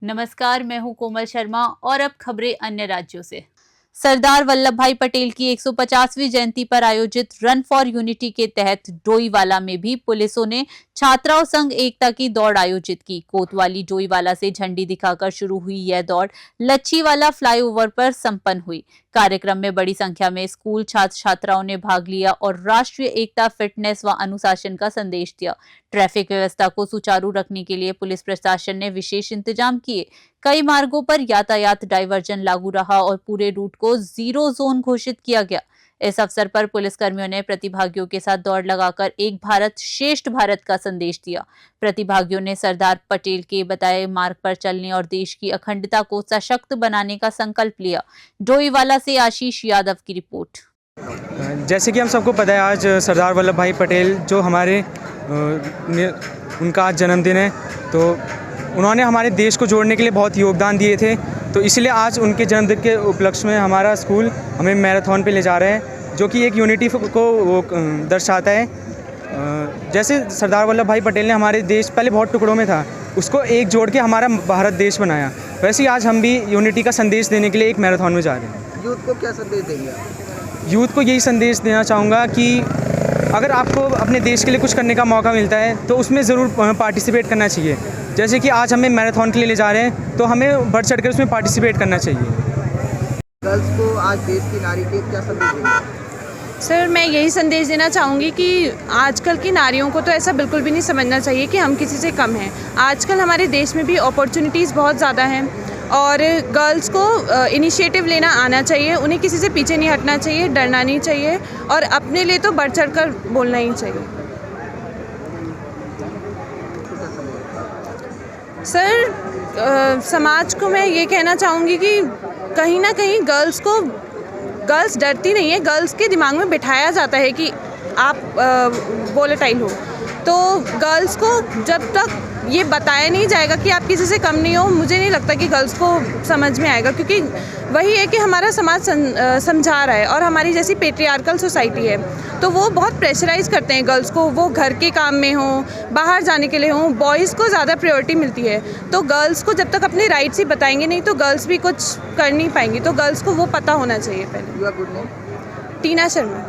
नमस्कार, मैं हूं कोमल शर्मा और अब खबरें अन्य राज्यों से। सरदार वल्लभ भाई पटेल की 150वीं जयंती पर आयोजित रन फॉर यूनिटी के तहत डोईवाला में भी पुलिसों ने छात्राओं संग एकता की दौड़ आयोजित की। कोतवाली डोईवाला से झंडी दिखाकर शुरू हुई यह दौड़ लच्छीवाला फ्लाईओवर पर संपन्न हुई। कार्यक्रम में बड़ी संख्या में स्कूल छात्र छात्राओं ने भाग लिया और राष्ट्रीय एकता, फिटनेस व अनुशासन का संदेश दिया। ट्रैफिक व्यवस्था को सुचारू रखने के लिए पुलिस प्रशासन ने विशेष इंतजाम किए। कई मार्गों पर यातायात डायवर्जन लागू रहा और पूरे रूट को जीरो जोन घोषित किया गया। इस अवसर पर पुलिसकर्मियों ने प्रतिभागियों के साथ दौड़ लगाकर एक भारत श्रेष्ठ भारत का संदेश दिया। प्रतिभागियों ने सरदार पटेल के बताए मार्ग पर चलने और देश की अखंडता को सशक्त बनाने का संकल्प लिया। डोईवाला से आशीष यादव की रिपोर्ट। जैसे कि हम सबको पता है, आज सरदार वल्लभ भाई पटेल जो हमारे उनका आज जन्मदिन है, तो उन्होंने हमारे देश को जोड़ने के लिए बहुत योगदान दिए थे। तो इसलिए आज उनके जन्मदिन के उपलक्ष्य में हमारा स्कूल हमें मैराथन पे ले जा रहे हैं, जो कि एक यूनिटी को वो दर्शाता है। जैसे सरदार वल्लभ भाई पटेल ने हमारे देश पहले बहुत टुकड़ों में था, उसको एक जोड़ के हमारा भारत देश बनाया। वैसे ही आज हम भी यूनिटी का संदेश देने के लिए एक मैराथन में जा रहे हैं। यूथ को क्या संदेश देंगे? यूथ को यही संदेश देना चाहूँगा कि अगर आपको अपने देश के लिए कुछ करने का मौका मिलता है तो उसमें ज़रूर पार्टिसिपेट करना चाहिए। जैसे कि आज हमें मैराथन के लिए ले जा रहे हैं, तो हमें बढ़ चढ़ कर उसमें पार्टिसिपेट करना चाहिए। गर्ल्स को आज देश की नारी के क्या संदेश देंगे? सर, मैं यही संदेश देना चाहूँगी कि आजकल की नारियों को तो ऐसा बिल्कुल भी नहीं समझना चाहिए कि हम किसी से कम हैं। आजकल हमारे देश में भी अपॉर्चुनिटीज़ बहुत ज़्यादा हैं और गर्ल्स को इनिशिएटिव लेना आना चाहिए। उन्हें किसी से पीछे नहीं हटना चाहिए, डरना नहीं चाहिए और अपने लिए तो बढ़ चढ़ कर बोलना ही चाहिए। सर, समाज को मैं ये कहना चाहूँगी कि कहीं ना कहीं गर्ल्स डरती नहीं है। गर्ल्स के दिमाग में बिठाया जाता है कि आप वोलेटाइल हो। तो गर्ल्स को जब तक ये बताया नहीं जाएगा कि आप किसी से कम नहीं हो, मुझे नहीं लगता कि गर्ल्स को समझ में आएगा, क्योंकि वही है कि हमारा समाज समझा रहा है और हमारी जैसी पेट्रियार्कल सोसाइटी है, तो वो बहुत प्रेशराइज करते हैं गर्ल्स को। वो घर के काम में हो, बाहर जाने के लिए हो, बॉयज़ को ज़्यादा प्रायोरिटी मिलती है। तो गर्ल्स को जब तक अपने राइट्स ही बताएंगे नहीं तो गर्ल्स भी कुछ कर नहीं पाएंगी। तो गर्ल्स को वो पता होना चाहिए पहले। Your good name? Tina Sharma.